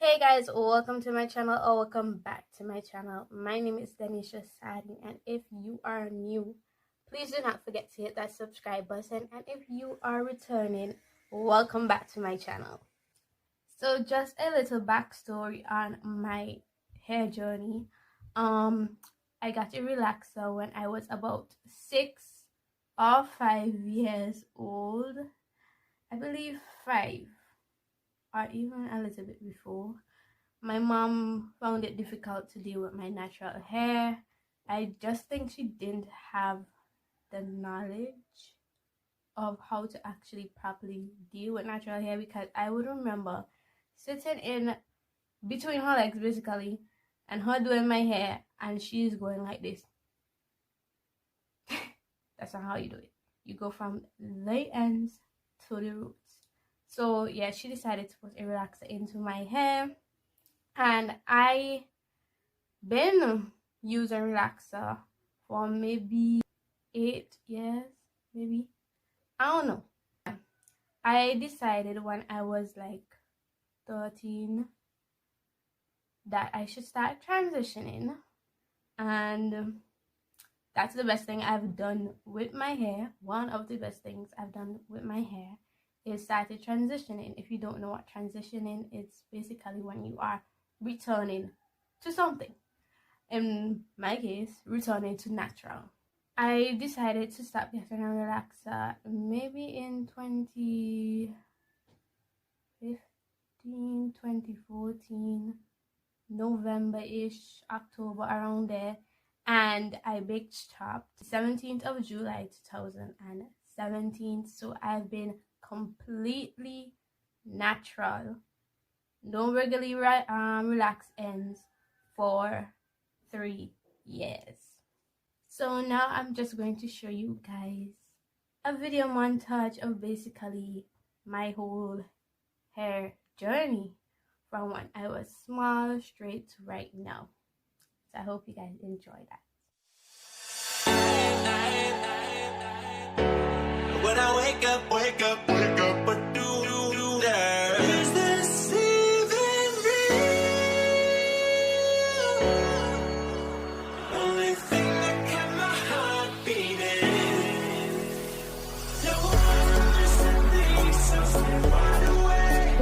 Hey guys, welcome to my channel or welcome back to my channel. My name is Denisha Sardine, and if you are new, please do not forget to hit that subscribe button, and if you are returning, welcome back to my channel. So just a little backstory on my hair journey. I got a relaxer when I was about 6 or 5 years old. I believe 5 or even a little bit before. My mom found it difficult to deal with my natural hair. I just think she didn't have the knowledge of how to actually properly deal with natural hair, because I would remember sitting in between her legs basically and her doing my hair, and she's going like this. That's not how you do it. You go from the ends to the roots. So yeah, she decided to put a relaxer into my hair, and I been using relaxer for maybe 8 years, maybe. I don't know. I decided when I was like 13 that I should start transitioning, and that's the best thing I've done with my hair. One of the best things I've done with my hair is started transitioning. If you don't know what transitioning is, basically when you are returning to something. In my case, returning to natural. I decided to stop getting a relaxer maybe in 2015, 2014, November-ish, October, around there. And I big stopped 17th of July 2017. So I've been completely natural, no regularly relaxed ends for 3 years. So now I'm just going to show you guys a video montage of basically my whole hair journey from when I was small straight to right now. So I hope you guys enjoy that. When I wake up, what do there? Is this even real? Only thing that kept my heart beating. No one understands things, so stay wide awake.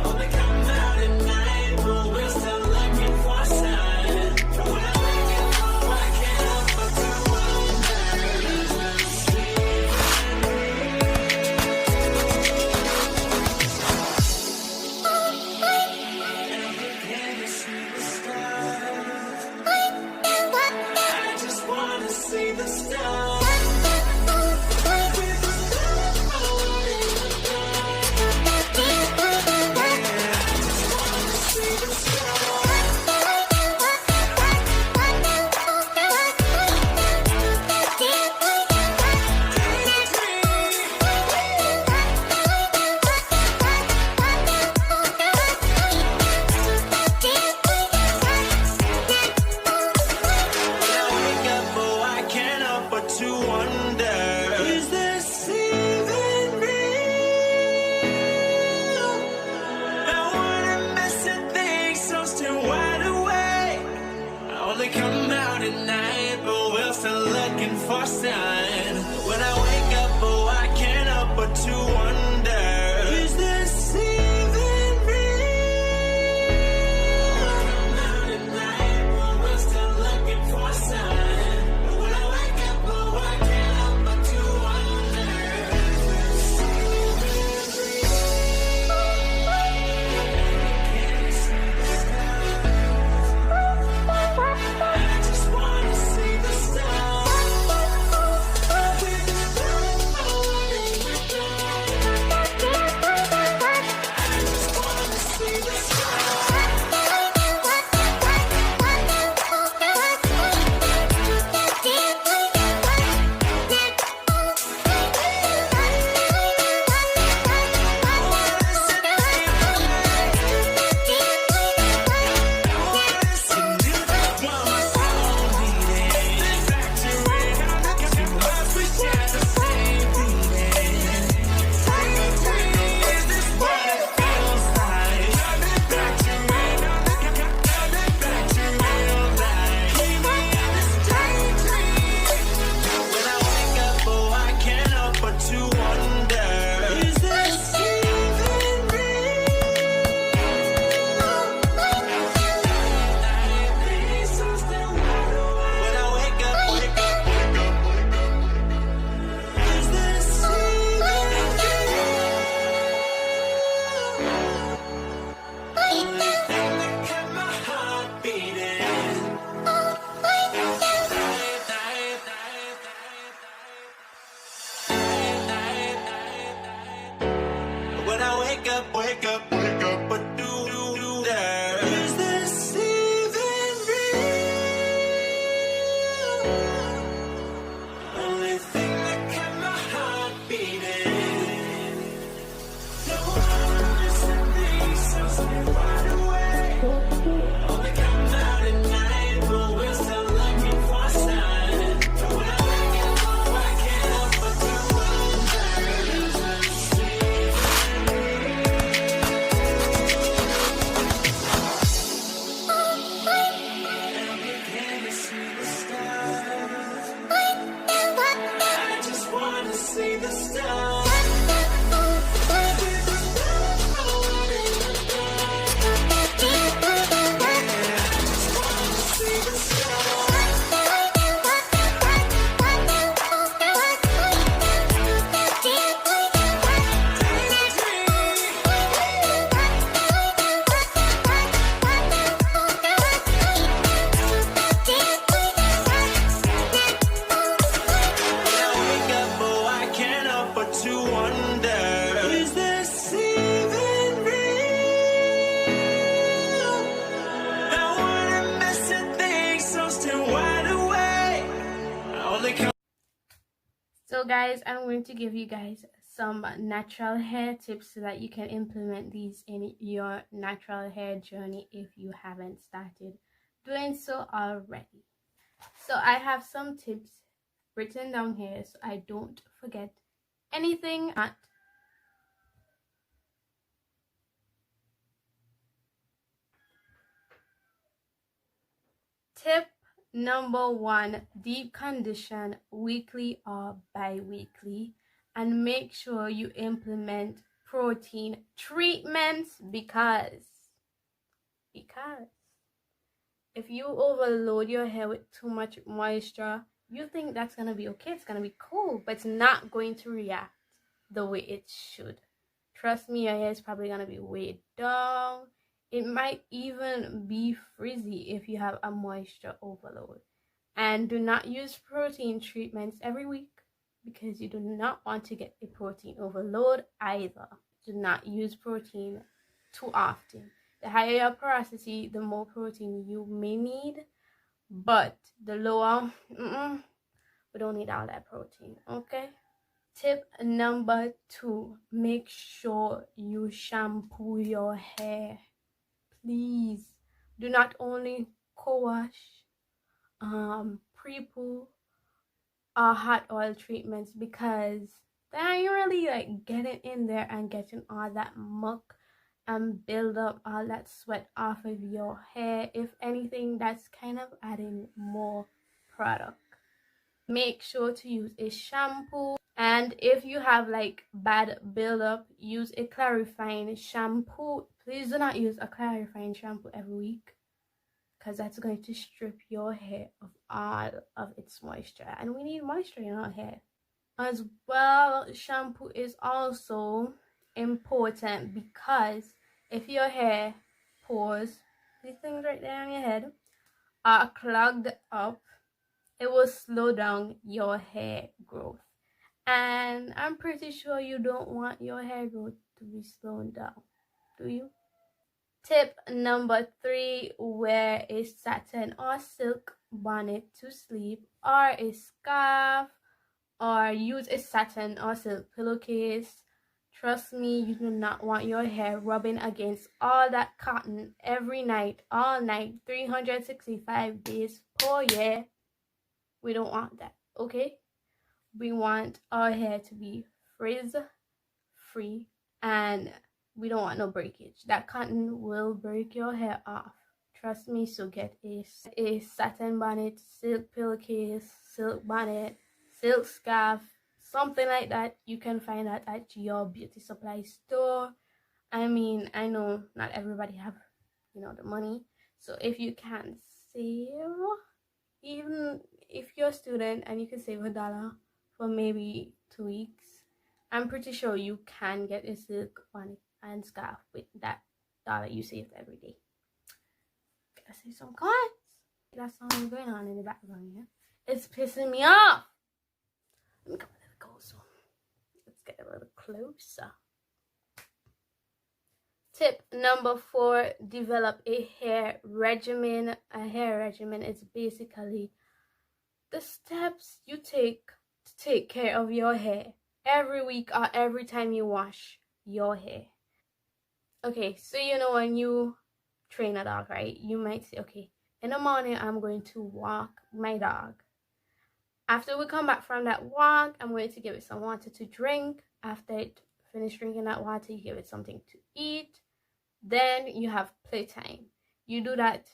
Only come out at night, but we're still looking for a sign. When I wake up, I can't help but to wonder. Is this even real? So guys, I'm going to give you guys some natural hair tips so that you can implement these in your natural hair journey if you haven't started doing so already. So I have some tips written down here so I don't forget anything. Tip number 1, deep condition weekly or bi-weekly, and make sure you implement protein treatments because if you overload your hair with too much moisture, you think that's gonna be okay, it's gonna be cool, but it's not going to react the way it should. Trust me, your hair is probably gonna be weighed down. It might even be frizzy if you have a moisture overload. And do not use protein treatments every week because you do not want to get a protein overload either. Do not use protein too often. The higher your porosity, the more protein you may need, but the lower, we don't need all that protein, okay? Tip number 2, make sure you shampoo your hair. Please do not only co-wash, pre-poo, or hot oil treatments because they ain't really like getting in there and getting all that muck and build up all that sweat off of your hair. If anything, that's kind of adding more product. Make sure to use a shampoo, and if you have like bad buildup, use a clarifying shampoo. Please do not use a clarifying shampoo every week because that's going to strip your hair of all of its moisture, and we need moisture in our hair as well. Shampoo is also important because if your hair pores, these things right there on your head, are clogged up, it will slow down your hair growth, and I'm pretty sure you don't want your hair growth to be slowed down, do you? Tip number 3, wear a satin or silk bonnet to sleep, or a scarf, or use a satin or silk pillowcase. Trust me, you do not want your hair rubbing against all that cotton every night, all night, 365 days per year. We don't want that, okay? We want our hair to be frizz free, and we don't want no breakage. That cotton will break your hair off. Trust me, so get a satin bonnet, silk pillowcase, silk bonnet, silk scarf, something like that. You can find that at your beauty supply store. I mean, I know not everybody have, the money. So if you can save, even if you're a student and you can save $1 for maybe 2 weeks, I'm pretty sure you can get a silk bonnet and scarf with that dollar you saved every day. Gotta save some coins. That's something going on in the background here. It's pissing me off. Let me come a little closer. Let's get a little closer. Tip number 4, develop a hair regimen. A hair regimen is basically the steps you take to take care of your hair every week or every time you wash your hair. Okay, so when you train a dog, right? You might say, okay, in the morning I'm going to walk my dog. After we come back from that walk, I'm going to give it some water to drink. After it finishes drinking that water, you give it something to eat. Then you have playtime. You do that.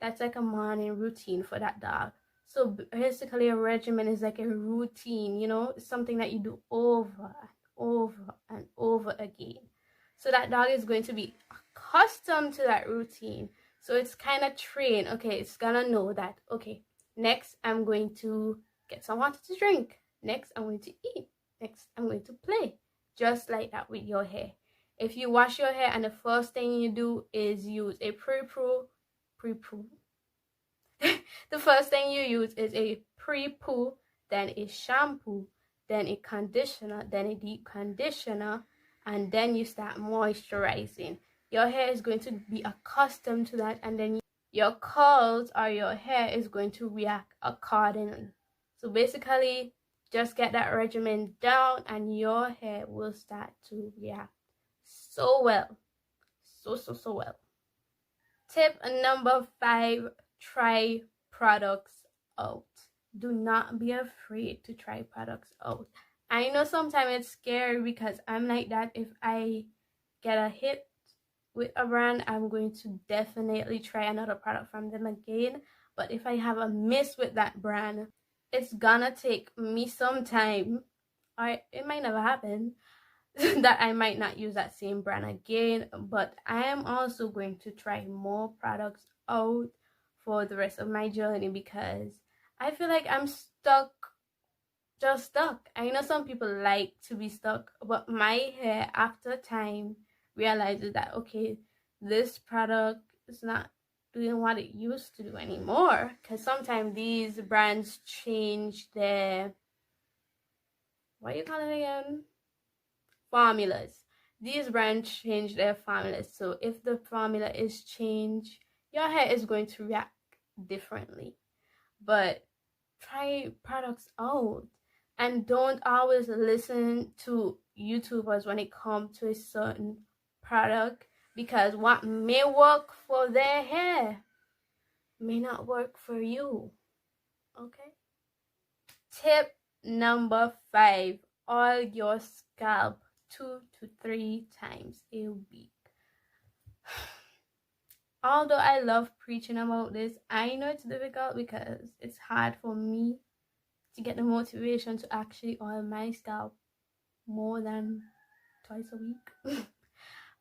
That's like a morning routine for that dog. So basically a regimen is like a routine, it's something that you do over and over and over again. So that dog is going to be accustomed to that routine. So it's kind of trained. Okay, it's gonna know that, okay, next I'm going to get some water to drink. Next I'm going to eat. Next I'm going to play. Just like that with your hair. If you wash your hair and the first thing you do is use a pre-poo, the first thing you use is a pre-poo, then a shampoo, then a conditioner, then a deep conditioner, and then you start moisturizing. Your hair is going to be accustomed to that, and then your curls or your hair is going to react accordingly. So basically, Just get that regimen down and your hair will start to react so well. So well. Tip number 5, try products out. Do not be afraid to try products out. I know sometimes it's scary because I'm like that. If I get a hit with a brand, I'm going to definitely try another product from them again. But if I have a miss with that brand, it's gonna take me some time, or it might never happen, that I might not use that same brand again. But I am also going to try more products out for the rest of my journey because I feel like I'm just stuck. I know some people like to be stuck, but my hair after time realizes that, okay, this product is not doing what it used to do anymore, because sometimes these brands change their, what you call it again, formulas. These brands change their formulas, so if the formula is changed, your hair is going to react differently. But try products out, and don't always listen to YouTubers when it comes to a certain product, because what may work for their hair may not work for you. Okay. Tip number 5, oil your scalp 2 to 3 times a week. Although I love preaching about this, I know it's difficult because it's hard for me to get the motivation to actually oil my scalp more than twice a week.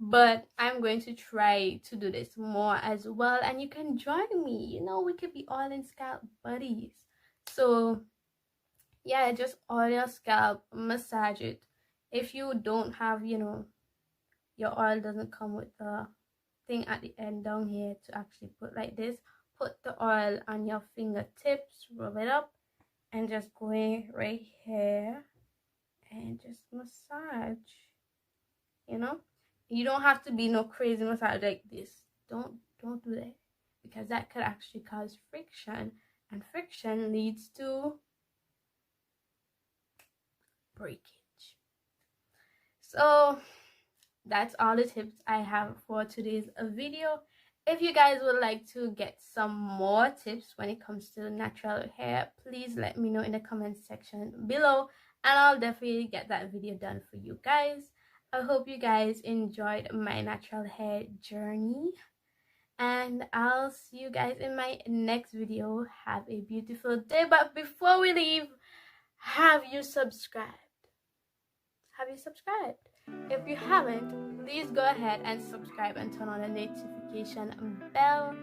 But I'm going to try to do this more as well, and you can join me. You know, we could be oiling scalp buddies. So yeah, just oil your scalp, massage it. If you don't have, your oil doesn't come with the thing at the end down here to actually put like this, put the oil on your fingertips, rub it up, and just go in right here and just massage. You don't have to be no crazy massage like this. Don't do that, because that could actually cause friction, and friction leads to breakage. So that's all the tips I have for today's video. If you guys would like to get some more tips when it comes to natural hair, please let me know in the comment section below, and I'll definitely get that video done for you guys. I hope you guys enjoyed my natural hair journey, and I'll see you guys in my next video. Have a beautiful day. But before we leave, have you subscribed? If you haven't, please go ahead and subscribe and turn on the notification bell.